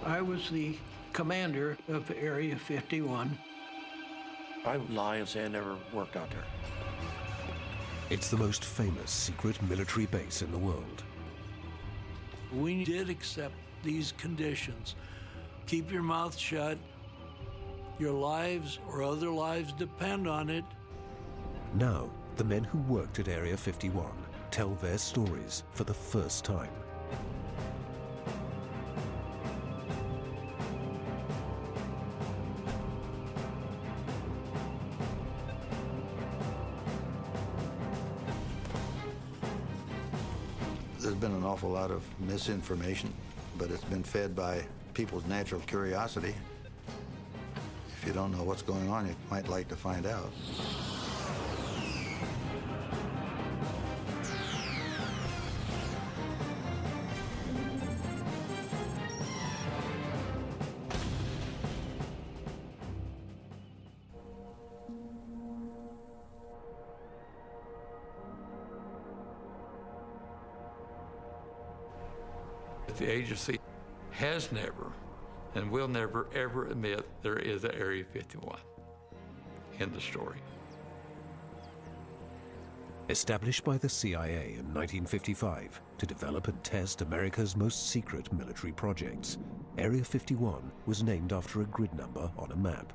I was the commander of Area 51. I lie and say I never worked out there. It's the most famous secret military base in the world. We did accept these conditions. Keep your mouth shut. Your lives or other lives depend on it. Now, the men who worked at Area 51 tell their stories for the first time. There's been an awful lot of misinformation, but it's been fed by people's natural curiosity. If you don't know what's going on, you might like to find out. The agency has never and will never, ever admit there is an Area 51 in the story. Established by the CIA in 1955 to develop and test America's most secret military projects, Area 51 was named after a grid number on a map.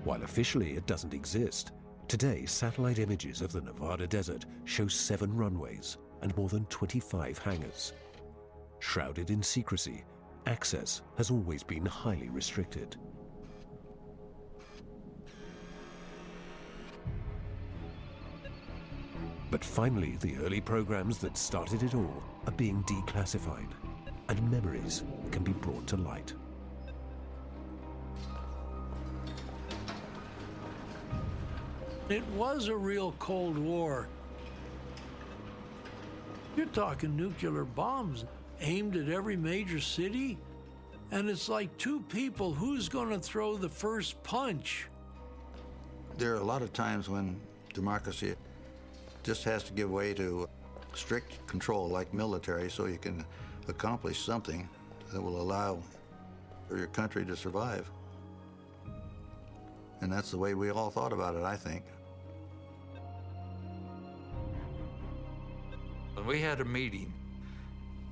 While officially it doesn't exist, today satellite images of the Nevada desert show 7 runways and more than 25 hangars. Shrouded in secrecy, access has always been highly restricted. But finally, the early programs that started it all are being declassified, and memories can be brought to light. It was a real Cold War. You're talking nuclear bombs aimed at every major city, and it's like two people, who's going to throw the first punch? There are a lot of times when democracy just has to give way to strict control like military so you can accomplish something that will allow your country to survive. And that's the way we all thought about it, I think. When we had a meeting,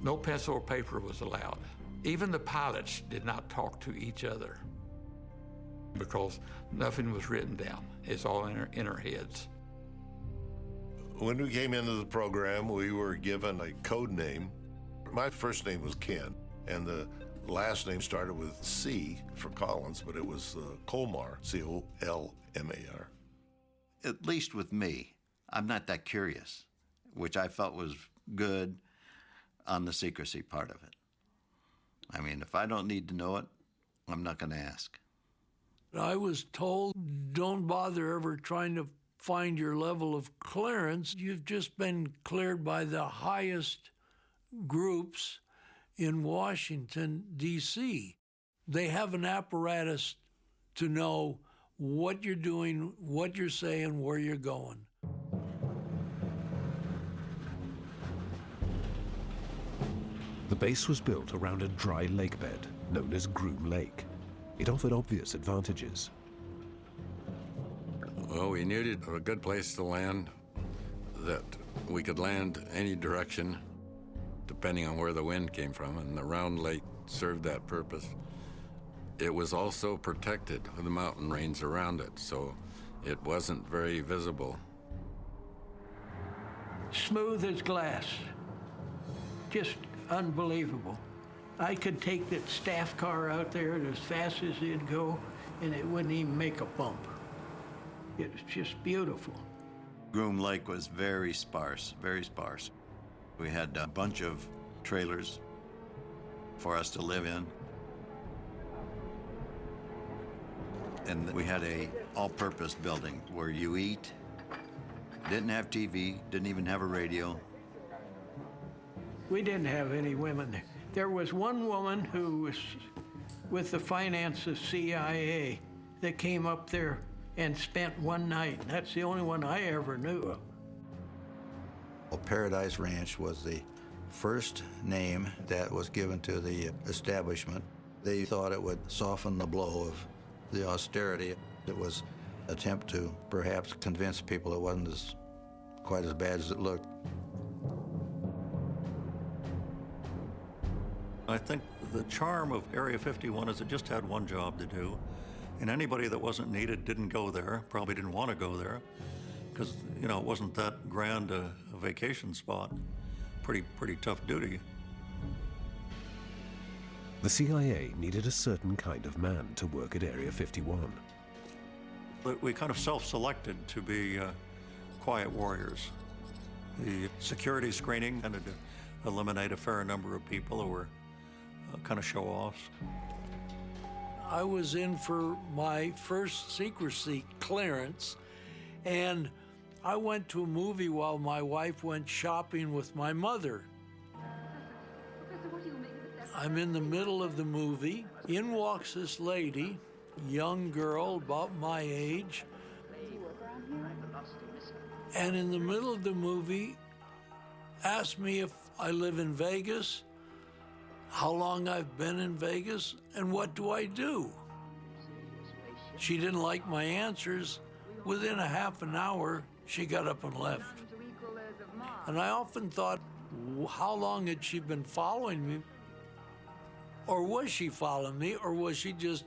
no pencil or paper was allowed. Even the pilots did not talk to each other because nothing was written down. It's all in our heads. When we came into the program, we were given a code name. My first name was Ken, and the last name started with C for Collins, but it was Colmar, C-O-L-M-A-R. At least with me, I'm not that curious, which I felt was good on the secrecy part of it. I mean, if I don't need to know it, I'm not going to ask. I was told, don't bother ever trying to find your level of clearance. You've just been cleared by the highest groups in Washington, D.C. They have an apparatus to know what you're doing, what you're saying, where you're going. The base was built around a dry lake bed known as Groom Lake. It offered obvious advantages. Well, we needed a good place to land, that we could land any direction depending on where the wind came from, and the round lake served that purpose. It was also protected with the mountain range around it, so it wasn't very visible. Smooth as glass. Just unbelievable. I could take that staff car out there as fast as it'd go, and it wouldn't even make a bump. It was just beautiful. Groom Lake was very sparse, very sparse. We had a bunch of trailers for us to live in. And we had a all-purpose building where you eat, didn't have TV, didn't even have a radio. We didn't have any women there. There was one woman who was with the finance of CIA that came up there and spent one night. That's the only one I ever knew of. Well, Paradise Ranch was the first name that was given to the establishment. They thought it would soften the blow of the austerity. It was an attempt to perhaps convince people it wasn't quite as bad as it looked. I think the charm of Area 51 is it just had one job to do, and anybody that wasn't needed didn't go there, probably didn't want to go there, because, you know, it wasn't that grand a vacation spot. Pretty tough duty. The CIA needed a certain kind of man to work at Area 51. But we kind of self-selected to be quiet warriors. The security screening tended to eliminate a fair number of people who were kind of show-offs. I was in for my first secrecy clearance, and I went to a movie while my wife went shopping with my mother. I'm in the middle of the movie. In walks this lady, young girl about my age. And in the middle of the movie, asked me if I live in Vegas, how long I've been in Vegas, and what do I do? She didn't like my answers. Within a half an hour, she got up and left. And I often thought, how long had she been following me? Or was she following me, or was she just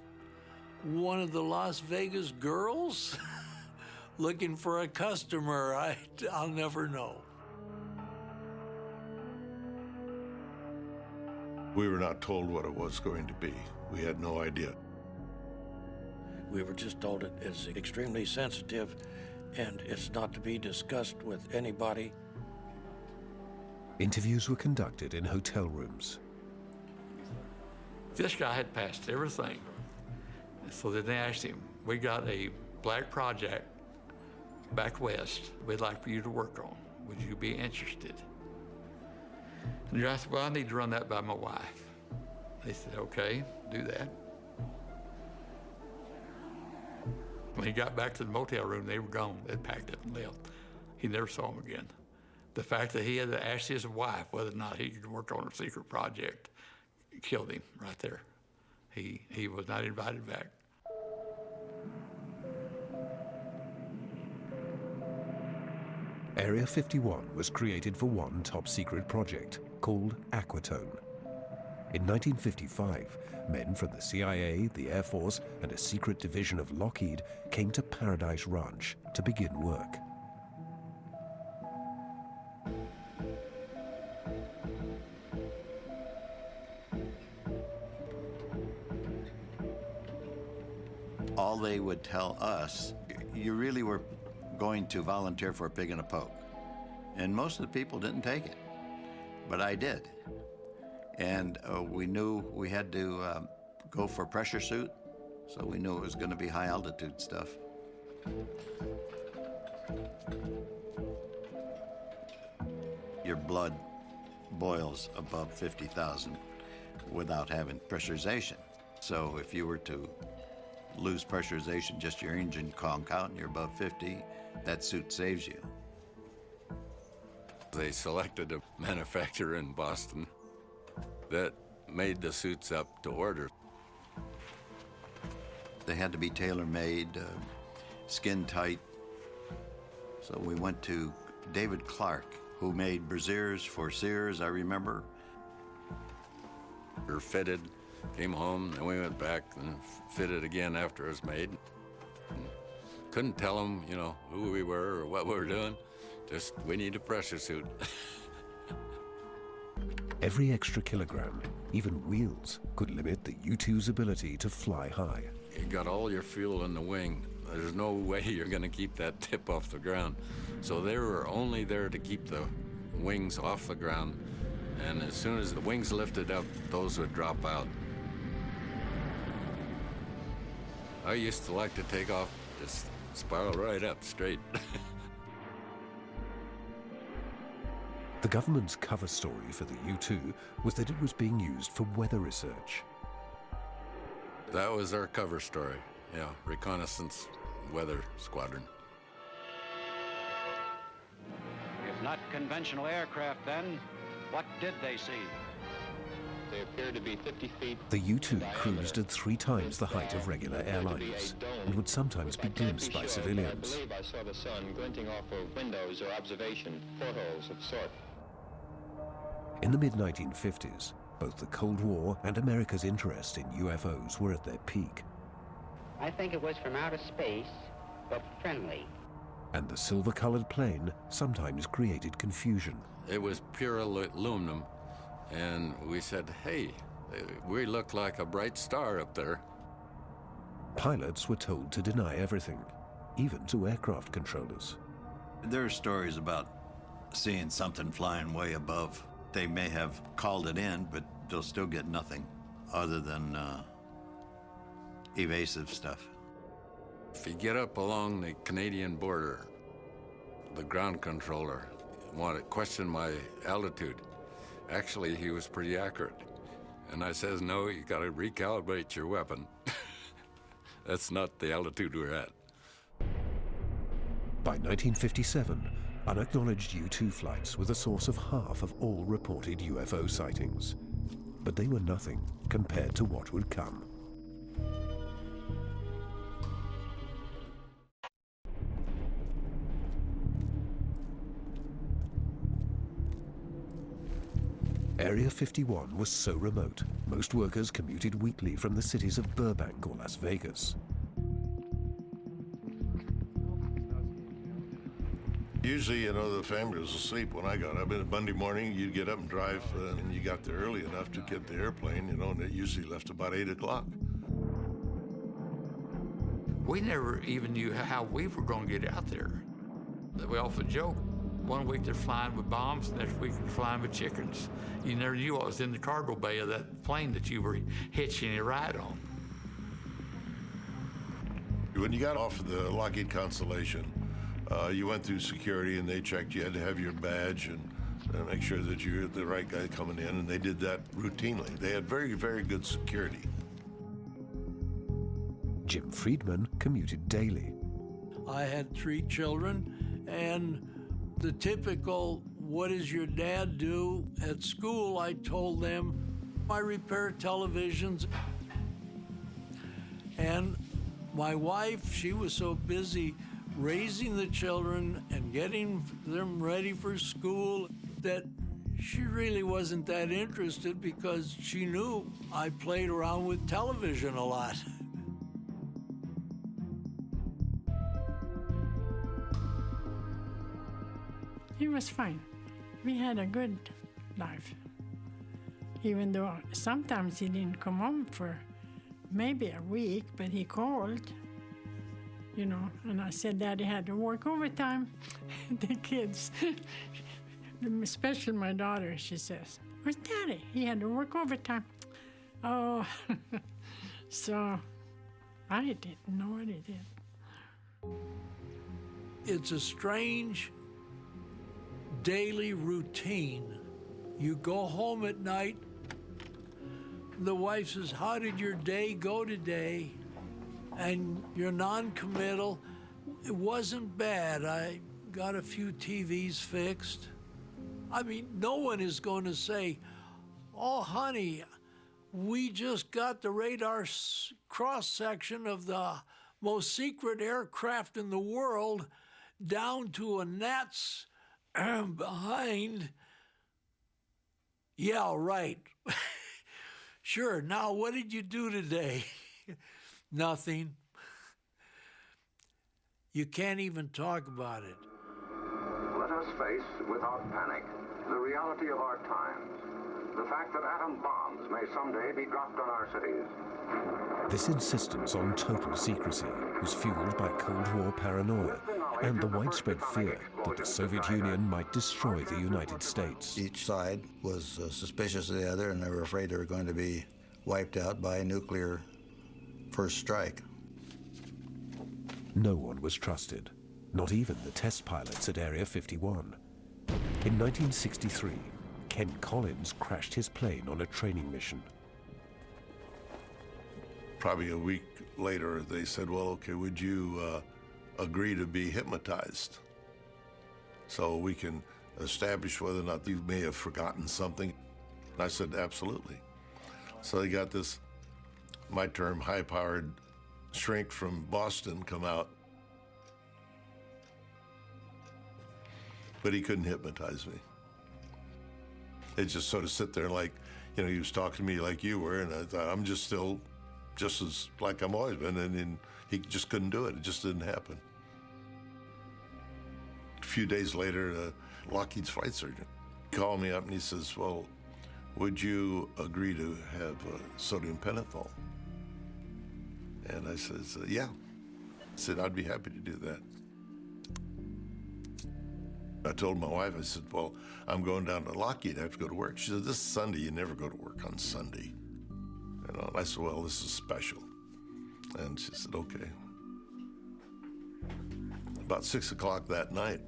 one of the Las Vegas girls looking for a customer? I'll never know. We were not told what it was going to be. We had no idea. We were just told it is extremely sensitive and it's not to be discussed with anybody. Interviews were conducted in hotel rooms. This guy had passed everything. So then they asked him, we got a black project back west we'd like for you to work on. Would you be interested? And the guy said, well, I need to run that by my wife. They said, okay, do that. When he got back to the motel room, they were gone. They'd packed up and left. He never saw him again. The fact that he had to ask his wife whether or not he could work on a secret project killed him right there. He was not invited back. Area 51 was created for one top-secret project called Aquatone. In 1955, men from the CIA, the Air Force, and a secret division of Lockheed came to Paradise Ranch to begin work. All they would tell us, you really were going to volunteer for a pig in a poke. And most of the people didn't take it, but I did. And we knew we had to go for a pressure suit, so we knew it was going to be high altitude stuff. Your blood boils above 50,000 without having pressurization. So if you were to lose pressurization, just your engine conk out and you're above 50, that suit saves you. They selected a manufacturer in Boston that made the suits up to order. They had to be tailor-made, skin tight. So we went to David Clark, who made brassieres for Sears, I remember. We were fitted, came home, and we went back and fitted again after it was made. And couldn't tell them, you know, who we were or what we were doing. Just, we need a pressure suit. Every extra kilogram, even wheels, could limit the U-2's ability to fly high. You got all your fuel in the wing. There's no way you're going to keep that tip off the ground. So they were only there to keep the wings off the ground. And as soon as the wings lifted up, those would drop out. I used to like to take off, just spiral right up straight. The government's cover story for the U-2 was that it was being used for weather research. That was our cover story, yeah, Reconnaissance Weather Squadron. If not conventional aircraft, then What did they see? They appeared to be 50 feet. The U-2 cruised at 3 times the height of regular airliners and would sometimes be glimpsed by civilians. I believe I saw the sun glinting off of windows or observation portholes of sort. In the mid-1950s, both the Cold War and America's interest in UFOs were at their peak. I think it was from outer space, but friendly. And the silver-colored plane sometimes created confusion. It was pure aluminum, and we said, hey, we look like a bright star up there. Pilots were told to deny everything, even to aircraft controllers. There are stories about seeing something flying way above. They may have called it in, but they'll still get nothing other than evasive stuff. If you get up along the Canadian border, the ground controller questioned my altitude. Actually, he was pretty accurate. And I says, no, you got to recalibrate your weapon. That's not the altitude we're at. By 1957, unacknowledged U-2 flights were the source of half of all reported UFO sightings. But they were nothing compared to what would come. Area 51 was so remote, most workers commuted weekly from the cities of Burbank or Las Vegas. Usually, the family was asleep when I got up. And Monday morning, you'd get up and drive, and you got there early enough to get the airplane, and it usually left about 8 o'clock. We never even knew how we were going to get out there. We often joke. One week they're flying with bombs, next week they're flying with chickens. You never knew what was in the cargo bay of that plane that you were hitching a ride on. When you got off of the Lockheed Constellation, you went through security and they checked. You had to have your badge and make sure that you're the right guy coming in, and they did that routinely. They had very, very good security. Jim Friedman commuted daily. I had 3 children, and the typical, what does your dad do? At school, I told them, I repair televisions. And my wife, she was so busy raising the children and getting them ready for school that she really wasn't that interested, because she knew I played around with television a lot. He was fine. We had a good life. Even though sometimes he didn't come home for maybe a week, but he called, and I said Daddy had to work overtime. The kids, especially my daughter, she says, where's Daddy? He had to work overtime. Oh, so I didn't know what he did. It's a strange daily routine. You go home at night, the wife says, how did your day go today? And you're non-committal. It wasn't bad. I got a few TVs fixed. I mean, no one is going to say, oh, honey, we just got the radar cross-section of the most secret aircraft in the world down to a gnat's behind. Yeah, right. Sure, now what did you do today? Nothing. You can't even talk about it. Let us face, without panic, the reality of our times. The fact that atom bombs may someday be dropped on our cities. This insistence on total secrecy was fueled by Cold War paranoia and the widespread fear that the Soviet Union might destroy the United States. Each side was suspicious of the other, and they were afraid they were going to be wiped out by a nuclear first strike. No one was trusted, not even the test pilots at Area 51. In 1963, Ken Collins crashed his plane on a training mission. Probably a week later, they said, well, okay, would you agree to be hypnotized so we can establish whether or not you may have forgotten something? And I said, absolutely. So they got this, my term, high-powered shrink from Boston come out. But he couldn't hypnotize me. It just sort of sit there like, you know, he was talking to me like you were, and I thought, I'm just still just as like I'm always been, and he just couldn't do it. It just didn't happen. A few days later, Lockheed's flight surgeon called me up and he says, well, would you agree to have sodium pentothal? And I says, yeah. I said, I'd be happy to do that. I told my wife, I said, well, I'm going down to Lockheed. I have to go to work. She said, this is Sunday. You never go to work on Sunday. You know, and I said, well, this is special. And she said, okay. About 6 o'clock that night,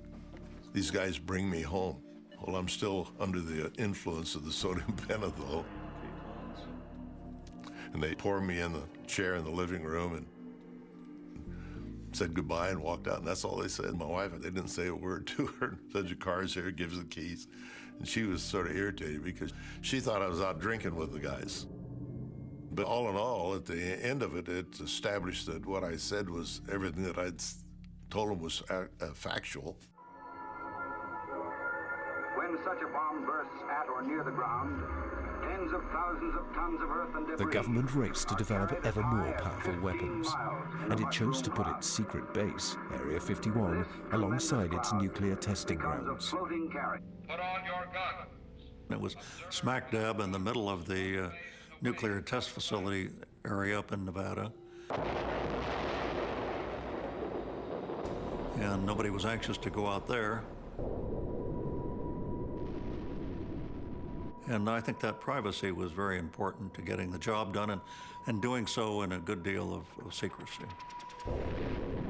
these guys bring me home. Well, I'm still under the influence of the sodium pentothal. And they pour me in the chair in the living room and said goodbye and walked out, and that's all they said. My wife, they didn't say a word to her. Said, your car's here, gives the keys. And she was sort of irritated because she thought I was out drinking with the guys. But all in all, at the end of it, it established that what I said was everything that I'd told them was factual. When such a bomb bursts at or near the ground, tens of thousands of tons of earth and debris. The government raced to develop ever more powerful weapons, and it chose to put its secret base, Area 51, alongside its nuclear testing grounds. Put on your guns. It was smack dab in the middle of the nuclear test facility area up in Nevada. And nobody was anxious to go out there. And I think that privacy was very important to getting the job done and doing so in a good deal of secrecy.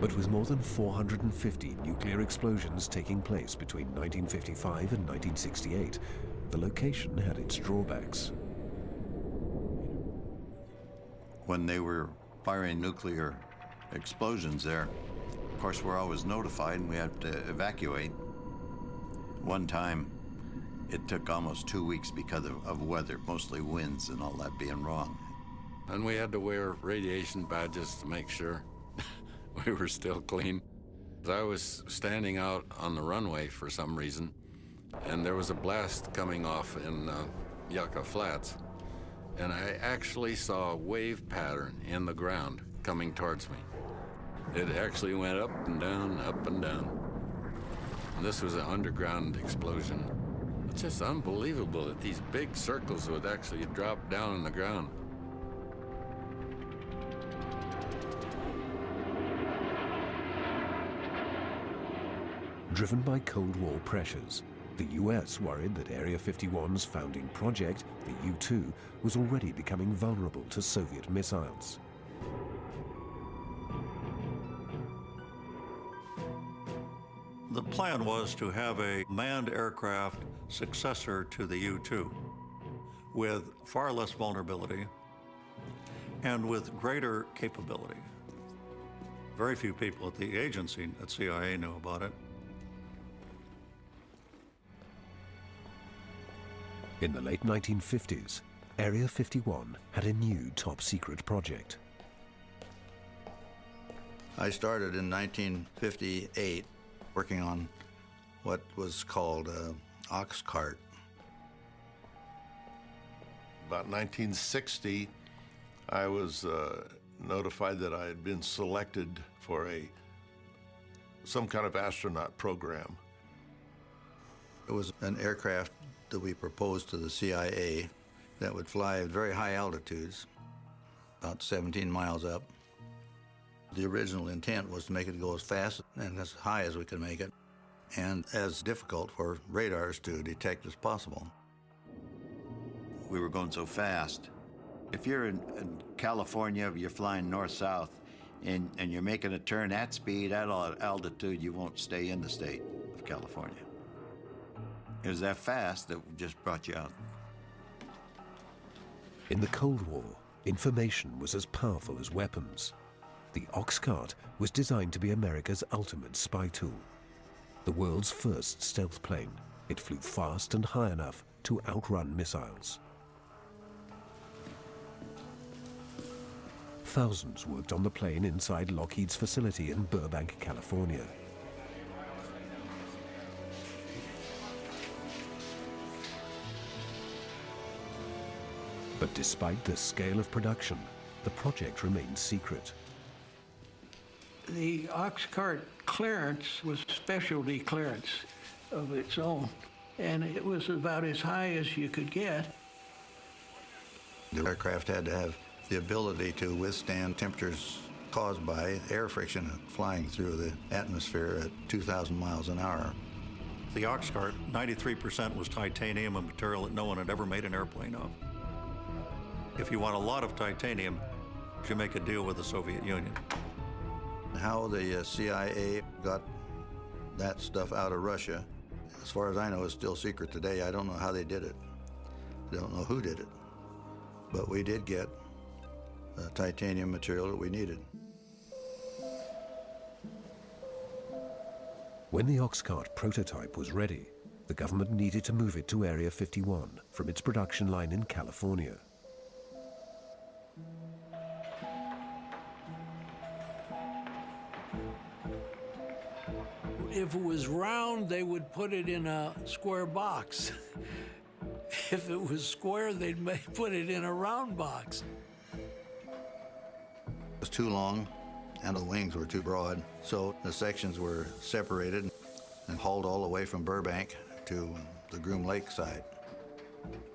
But with more than 450 nuclear explosions taking place between 1955 and 1968, the location had its drawbacks. When they were firing nuclear explosions there, of course, we're always notified and we have to evacuate. One time, it took almost 2 weeks because of weather, mostly winds and all that being wrong. And we had to wear radiation badges to make sure we were still clean. I was standing out on the runway for some reason, and there was a blast coming off in Yucca Flats, and I actually saw a wave pattern in the ground coming towards me. It actually went up and down, up and down. And this was an underground explosion. It's just unbelievable that these big circles would actually drop down on the ground. Driven by Cold War pressures, the US worried that Area 51's founding project, the U-2, was already becoming vulnerable to Soviet missiles. The plan was to have a manned aircraft successor to the U-2 with far less vulnerability and with greater capability. Very few people at the agency at CIA knew about it. In the late 1950s, Area 51 had a new top-secret project. I started in 1958 working on what was called ox cart. About 1960, I was notified that I had been selected for some kind of astronaut program. It was an aircraft that we proposed to the CIA that would fly at very high altitudes, about 17 miles up. The original intent was to make it go as fast and as high as we could make it, and as difficult for radars to detect as possible. We were going so fast. If you're in California, you're flying north-south, and you're making a turn at speed, at altitude, you won't stay in the state of California. It was that fast that just brought you out. In the Cold War, information was as powerful as weapons. The ox cart was designed to be America's ultimate spy tool, the world's first stealth plane, It flew fast and high enough to outrun missiles. Thousands worked on the plane inside Lockheed's facility in Burbank, California. But despite the scale of production, the project remained secret. The ox cart clearance was specialty clearance of its own, and it was about as high as you could get. The aircraft had to have the ability to withstand temperatures caused by air friction flying through the atmosphere at 2,000 miles an hour. The ox cart, 93% was titanium, a material that no one had ever made an airplane of. If you want a lot of titanium, you make a deal with the Soviet Union. How the CIA got that stuff out of Russia, as far as I know, is still secret today. I don't know how they did it. I don't know who did it. But we did get titanium material that we needed. When the ox cart prototype was ready, the government needed to move it to Area 51 from its production line in California. If it was round, they would put it in a square box. If it was square, they'd put it in a round box. It was too long and the wings were too broad, so the sections were separated and hauled all the way from Burbank to the Groom Lake side.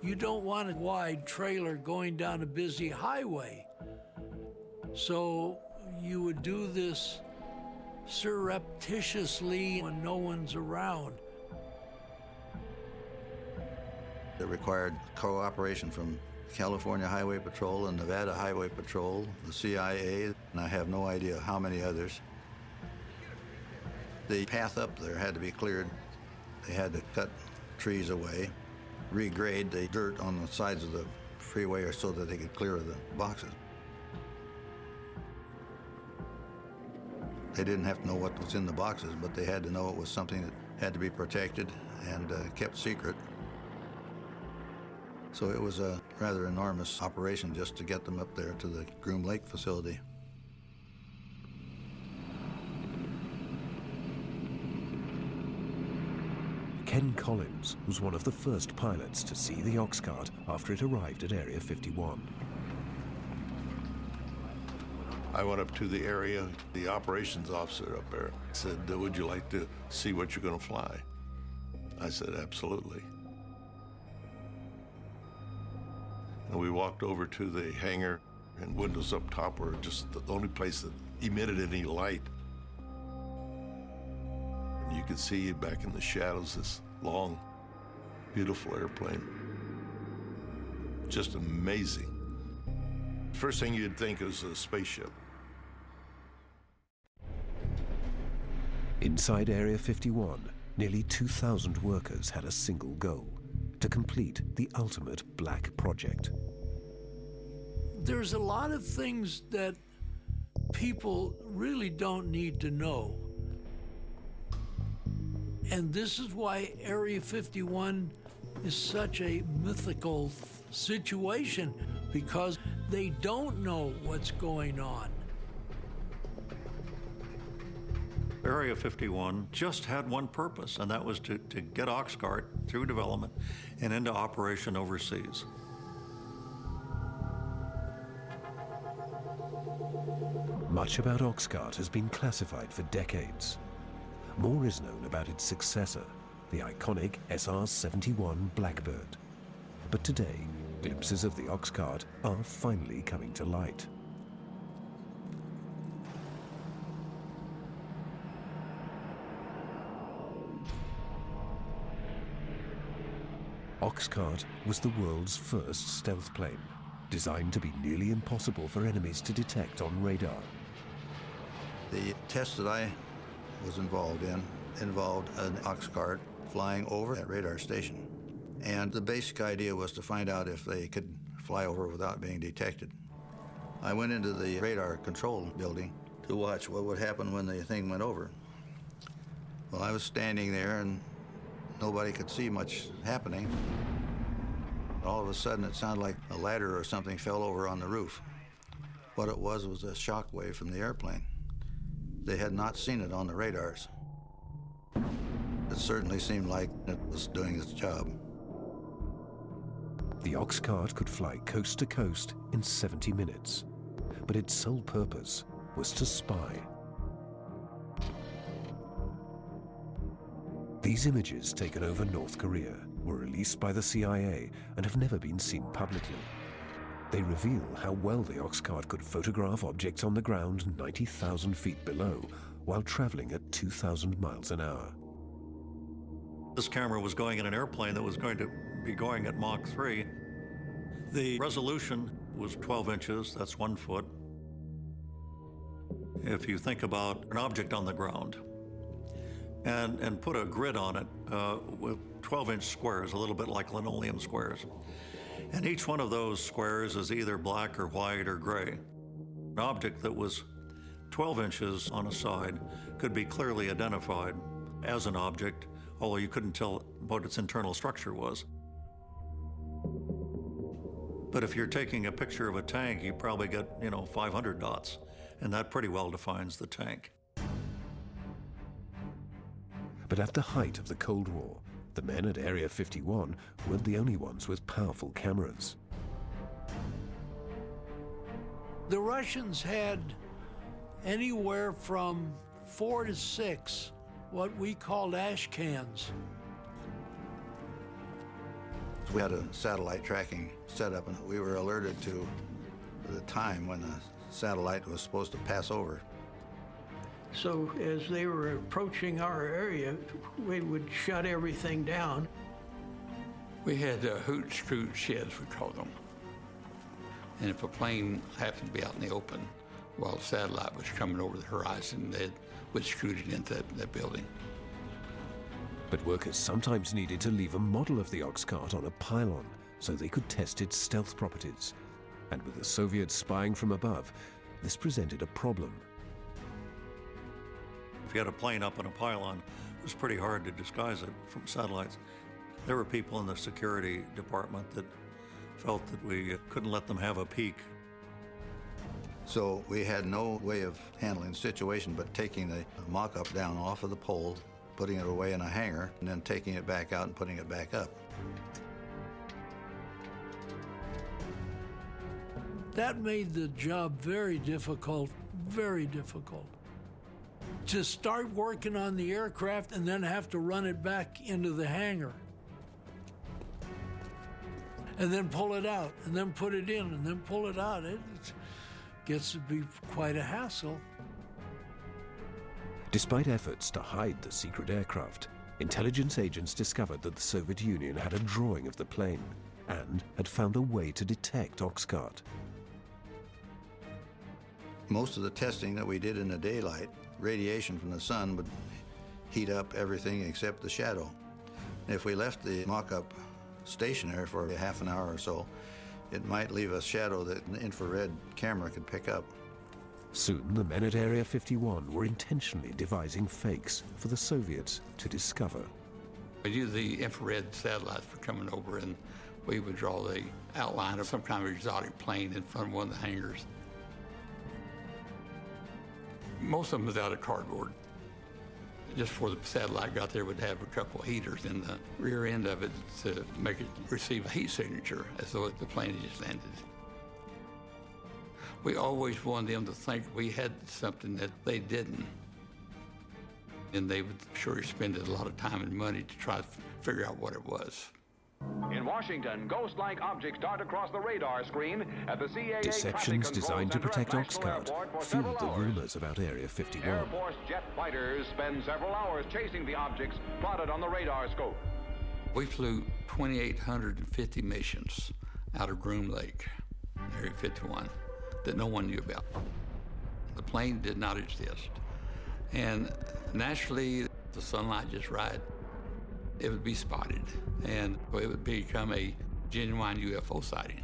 You don't want a wide trailer going down a busy highway. So you would do this surreptitiously when no one's around. It required cooperation from California Highway Patrol and Nevada Highway Patrol, the CIA, and I have no idea how many others. The path up there had to be cleared. They had to cut trees away, regrade the dirt on the sides of the freeway so that they could clear the boxes. They didn't have to know what was in the boxes, but they had to know it was something that had to be protected and kept secret. So it was a rather enormous operation just to get them up there to the Groom Lake facility. Ken Collins was one of the first pilots to see the ox cart after it arrived at Area 51. I went up to the area, the operations officer up there said, would you like to see what you're going to fly? I said, absolutely. And we walked over to the hangar, and windows up top were just the only place that emitted any light. And you could see back in the shadows this long, beautiful airplane. Just amazing. First thing you'd think is a spaceship. Inside Area 51, nearly 2,000 workers had a single goal: to complete the ultimate black project. There's a lot of things that people really don't need to know. And this is why Area 51 is such a mythical situation, because they don't know what's going on. Area 51 just had one purpose, and that was to get Oxcart through development and into operation overseas. Much about Oxcart has been classified for decades. More is known about its successor, the iconic SR-71 Blackbird. But today, glimpses of the Oxcart are finally coming to light. Oxcart was the world's first stealth plane, designed to be nearly impossible for enemies to detect on radar. The test that I was involved in involved an Oxcart flying over that radar station. And the basic idea was to find out if they could fly over without being detected. I went into the radar control building to watch what would happen when the thing went over. Well, I was standing there, and nobody could see much happening. All of a sudden, it sounded like a ladder or something fell over on the roof. What it was a shock wave from the airplane. They had not seen it on the radars. It certainly seemed like it was doing its job. The ox cart could fly coast to coast in 70 minutes, but its sole purpose was to spy. These images taken over North Korea were released by the CIA and have never been seen publicly. They reveal how well the ox cart could photograph objects on the ground 90,000 feet below while traveling at 2,000 miles an hour. This camera was going in an airplane that was going to be going at Mach 3. The resolution was 12 inches, that's 1 foot. If you think about an object on the ground and put a grid on it with 12-inch squares, a little bit like linoleum squares, and each one of those squares is either black or white or gray. An object that was 12 inches on a side could be clearly identified as an object, although you couldn't tell what its internal structure was. But if you're taking a picture of a tank, you probably get, 500 dots, and that pretty well defines the tank. But at the height of the Cold War, the men at Area 51 weren't the only ones with powerful cameras. The Russians had anywhere from 4 to 6 what we called ash cans. We had a satellite tracking setup, and we were alerted to the time when the satellite was supposed to pass over. So as they were approaching our area, we would shut everything down. We had hoot scoot sheds, we called them. And if a plane happened to be out in the open while the satellite was coming over the horizon, they would scoot it into that building. But workers sometimes needed to leave a model of the ox cart on a pylon so they could test its stealth properties. And with the Soviets spying from above, this presented a problem. If you had a plane up on a pylon, it was pretty hard to disguise it from satellites. There were people in the security department that felt that we couldn't let them have a peek. So we had no way of handling the situation but taking the mock-up down off of the pole, putting it away in a hangar, and then taking it back out and putting it back up. That made the job very difficult, very difficult. To start working on the aircraft and then have to run it back into the hangar. And then pull it out, and then put it in, and then pull it out. It gets to be quite a hassle. Despite efforts to hide the secret aircraft, intelligence agents discovered that the Soviet Union had a drawing of the plane and had found a way to detect ox cart. Most of the testing that we did in the daylight, radiation from the sun would heat up everything except the shadow. If we left the mock-up stationary for a half an hour or so, it might leave a shadow that an infrared camera could pick up. Soon, the men at Area 51 were intentionally devising fakes for the Soviets to discover. We used the infrared satellites for coming over, and we would draw the outline of some kind of exotic plane in front of one of the hangars. Most of them was out of cardboard. Just before the satellite got there, we'd have a couple of heaters in the rear end of it to make it receive a heat signature as though the plane had just landed. We always wanted them to think we had something that they didn't. And they would sure spend a lot of time and money to try to figure out what it was. In Washington, ghost-like objects dart across the radar screen at the CAA Deceptions designed to protect ox cart fueled the rumors about Area 51. Air Force jet fighters spend several hours chasing the objects plotted on the radar scope. We flew 2,850 missions out of Groom Lake, Area 51, that no one knew about. The plane did not exist. And naturally, the sunlight just right, it would be spotted, and it would become a genuine UFO sighting.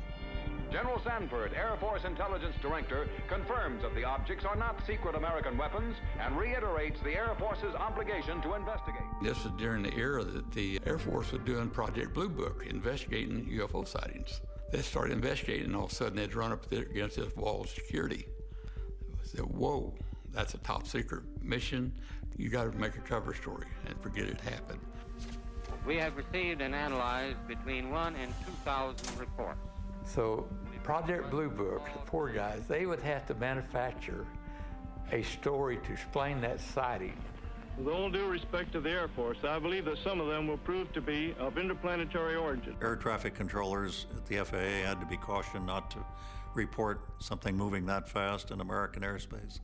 General Sanford, Air Force Intelligence Director, confirms that the objects are not secret American weapons and reiterates the Air Force's obligation to investigate. This was during the era that the Air Force was doing Project Blue Book, investigating UFO sightings. They started investigating, and all of a sudden they'd run up there against this wall of security. I said, whoa, that's a top secret mission. You got to make a cover story and forget it happened. We have received and analyzed between 1,000 and 2,000 reports. So Project Blue Book, the poor guys, they would have to manufacture a story to explain that sighting. With all due respect to the Air Force, I believe that some of them will prove to be of interplanetary origin. Air traffic controllers at the FAA had to be cautioned not to report something moving that fast in American airspace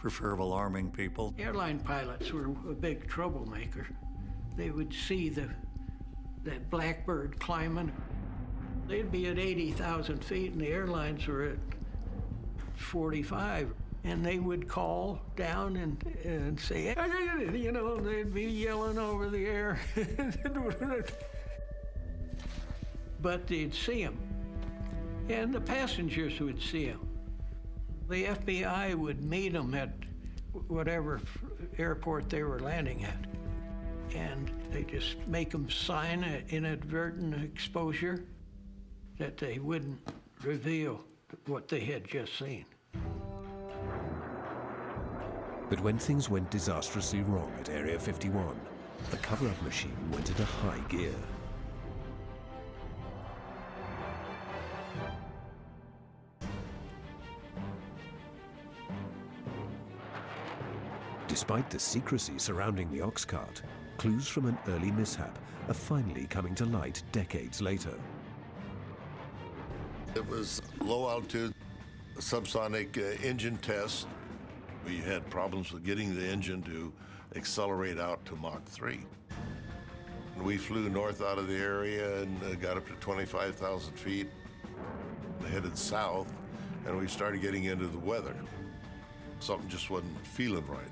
for fear of alarming people. Airline pilots were a big troublemaker. They would see that blackbird climbing. They'd be at 80,000 feet and the airlines were at 45. And they would call down and say, you know, they'd be yelling over the air. But they'd see them. And the passengers would see them. The FBI would meet them at whatever airport they were landing at. And they just make them sign an inadvertent exposure that they wouldn't reveal what they had just seen. But when things went disastrously wrong at Area 51, the cover-up machine went into high gear. Despite the secrecy surrounding the ox cart, clues from an early mishap are finally coming to light decades later. It was low altitude subsonic engine test. We had problems with getting the engine to accelerate out to Mach 3. We flew north out of the area and got up to 25,000 feet, headed south, and we started getting into the weather. Something just wasn't feeling right.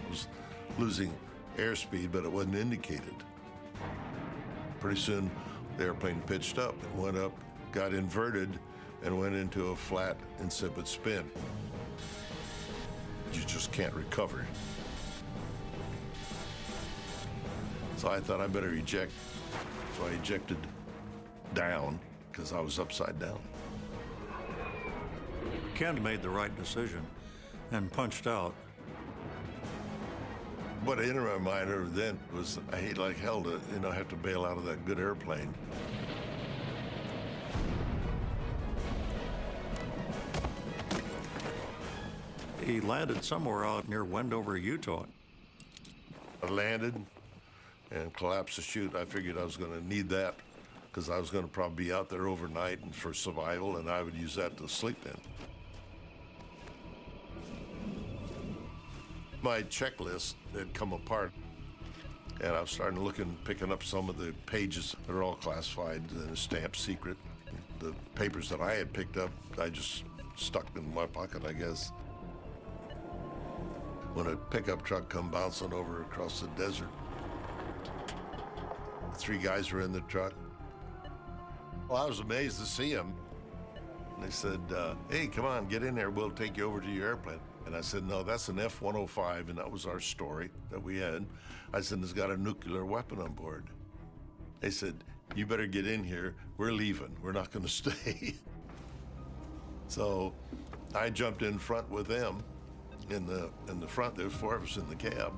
It was losing airspeed, but it wasn't indicated. Pretty soon, the airplane pitched up. It went up, got inverted, and went into a flat, insipid spin. You just can't recover. So I thought I better eject. So I ejected down, because I was upside down. Ken made the right decision and punched out. What entered my mind then was, I hate like hell to, have to bail out of that good airplane. He landed somewhere out near Wendover, Utah. I landed and collapsed the chute. I figured I was going to need that because I was going to probably be out there overnight and for survival, and I would use that to sleep in. My checklist had come apart, and I was starting to look and picking up some of the pages that are all classified and stamped secret. The papers that I had picked up, I just stuck in my pocket, I guess. When a pickup truck come bouncing over across the desert, 3 guys were in the truck. Well, I was amazed to see them. And they said, hey, come on, get in there. We'll take you over to your airplane. And I said, no, that's an F-105, and that was our story that we had. I said, it's got a nuclear weapon on board. They said, you better get in here. We're leaving. We're not going to stay. So I jumped in front with them. In the front, there were 4 of us in the cab.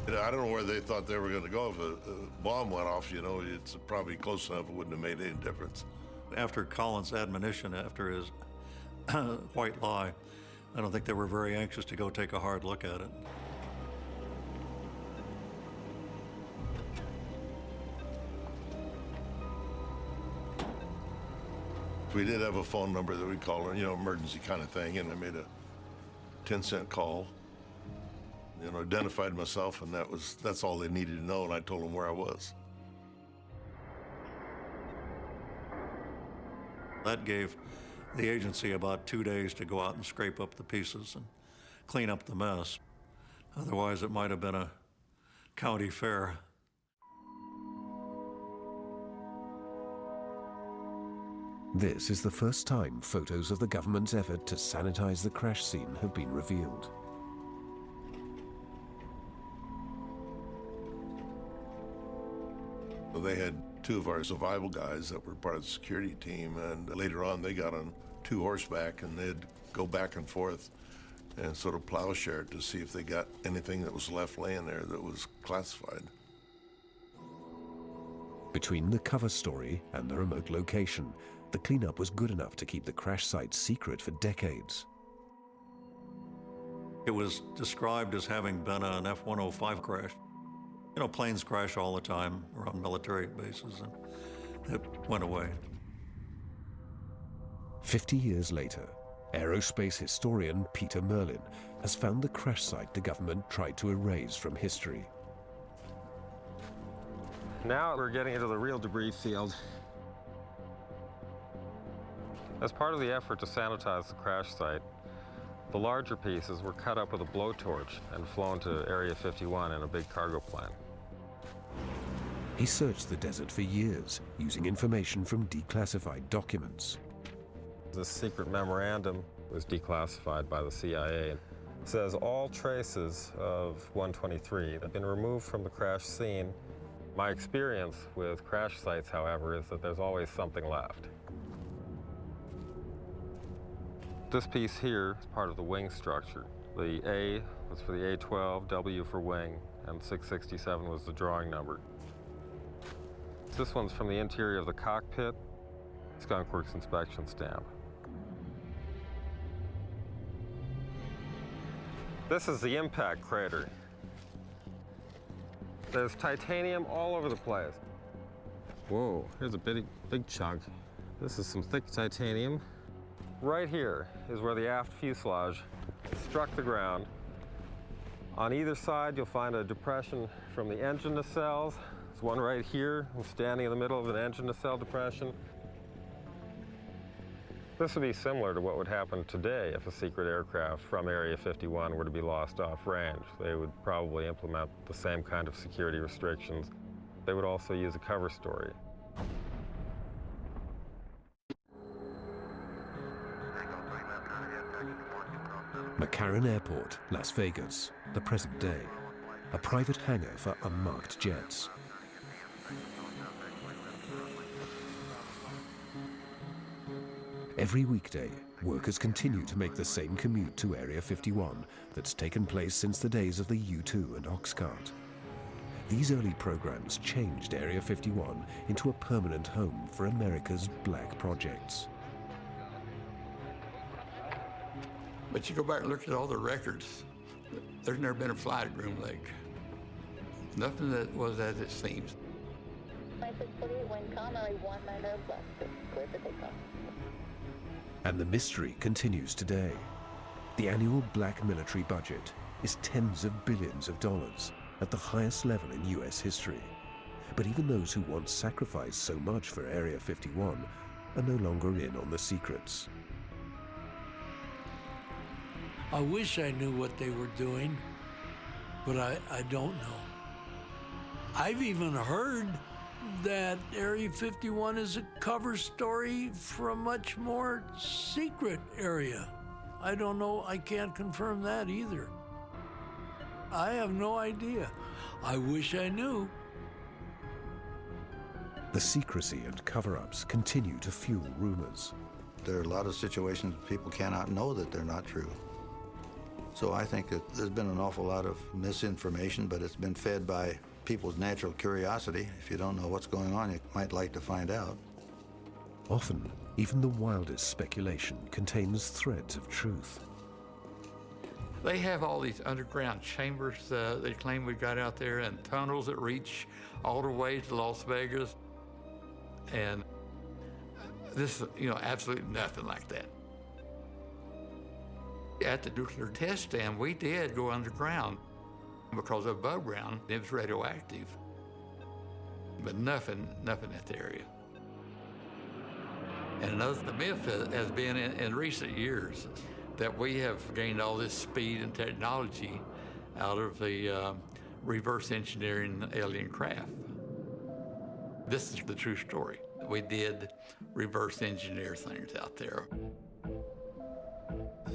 I don't know where they thought they were going to go. If a bomb went off, it's probably close enough it wouldn't have made any difference. After Collins' admonition, after his white lie, I don't think they were very anxious to go take a hard look at it. We did have a phone number that we called, emergency kind of thing, and I made a 10-cent call. Identified myself, and that's all they needed to know, and I told them where I was. That gave the agency about 2 days to go out and scrape up the pieces and clean up the mess. Otherwise, it might have been a county fair. This is the first time photos of the government's effort to sanitize the crash scene have been revealed. They had two of our survival guys that were part of the security team, and later on they got on 2 horseback and they'd go back and forth and sort of plowshare to see if they got anything that was left laying there that was classified. Between the cover story and the remote location, the cleanup was good enough to keep the crash site secret for decades. It was described as having been an F-105 crash. You know, planes crash all the time around military bases, and it went away. 50 years later, aerospace historian Peter Merlin has found the crash site the government tried to erase from history. Now we're getting into the real debris field. As part of the effort to sanitize the crash site, the larger pieces were cut up with a blowtorch and flown to Area 51 in a big cargo plane. He searched the desert for years, using information from declassified documents. This secret memorandum was declassified by the CIA. It says all traces of 123 have been removed from the crash scene. My experience with crash sites, however, is that there's always something left. This piece here is part of the wing structure. The A was for the A-12, W for wing, and 667 was the drawing number. This one's from the interior of the cockpit, Skunk Works inspection stamp. This is the impact crater. There's titanium all over the place. Whoa, here's a big chunk. This is some thick titanium. Right here is where the aft fuselage struck the ground. On either side, you'll find a depression from the engine nacelles. There's one right here. I'm standing in the middle of an engine nacelle depression. This would be similar to what would happen today if a secret aircraft from Area 51 were to be lost off range. They would probably implement the same kind of security restrictions. They would also use a cover story. McCarran Airport, Las Vegas, the present day, a private hangar for unmarked jets. Every weekday, workers continue to make the same commute to Area 51 that's taken place since the days of the U-2 and Oxcart. These early programs changed Area 51 into a permanent home for America's black projects. But you go back and look at all the records, there's never been a flight at Groom Lake. Nothing that was as it seems. And the mystery continues today. The annual black military budget is tens of billions of dollars at the highest level in US history. But even those who once sacrificed so much for Area 51 are no longer in on the secrets. I wish I knew what they were doing, but I don't know. I've even heard that Area 51 is a cover story for a much more secret area. I don't know, I can't confirm that either. I have no idea. I wish I knew. The secrecy and cover-ups continue to fuel rumors. There are a lot of situations people cannot know that they're not true. So I think that there's been an awful lot of misinformation, but it's been fed by people's natural curiosity. If you don't know what's going on, you might like to find out. Often, even the wildest speculation contains threads of truth. They have all these underground chambers they claim we got out there, and tunnels that reach all the way to Las Vegas. And this is, absolutely nothing like that. At the nuclear test stand, we did go underground because above ground, it was radioactive. But nothing at the area. And another myth has been in recent years that we have gained all this speed and technology out of the reverse engineering alien craft. This is the true story. We did reverse engineer things out there.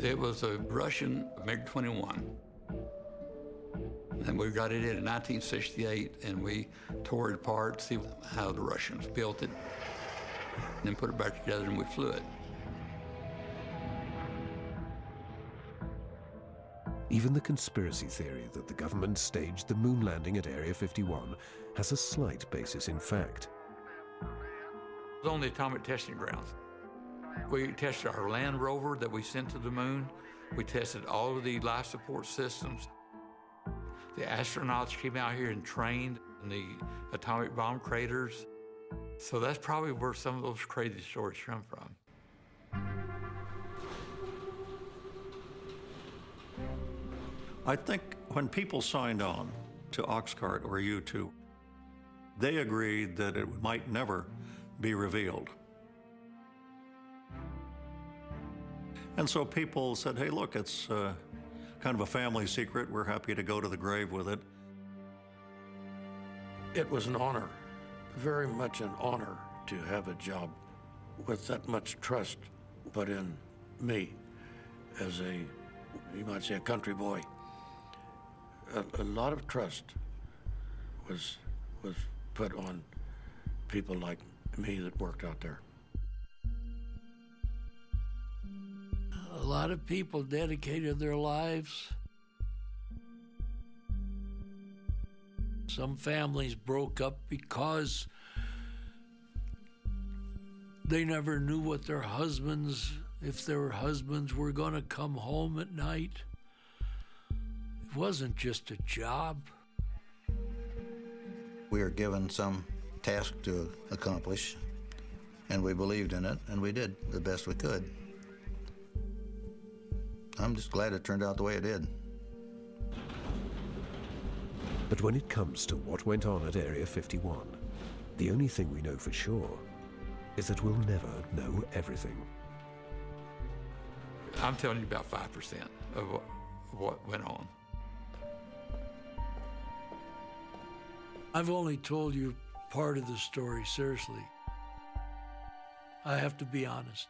It was a Russian MiG-21. And we got it in 1968, and we tore it apart, see how the Russians built it, and then put it back together, and we flew it. Even the conspiracy theory that the government staged the moon landing at Area 51 has a slight basis in fact. It was on the atomic testing grounds. We tested our land rover that we sent to the moon. We tested all of the life support systems. The astronauts came out here and trained in the atomic bomb craters. So that's probably where some of those crazy stories come from. I think when people signed on to Oxcart or U2, they agreed that it might never be revealed. And so people said, hey, look, it's kind of a family secret. We're happy to go to the grave with it. It was an honor, very much an honor to have a job with that much trust put in me as a, you might say, a country boy. A lot of trust was put on people like me that worked out there. A lot of people dedicated their lives. Some families broke up because they never knew what their husbands, if their husbands were going to come home at night. It wasn't just a job. We were given some task to accomplish, and we believed in it, and we did the best we could. I'm just glad it turned out the way it did. But when it comes to what went on at Area 51, the only thing we know for sure is that we'll never know everything. I'm telling you about 5% of what went on. I've only told you part of the story, seriously. I have to be honest.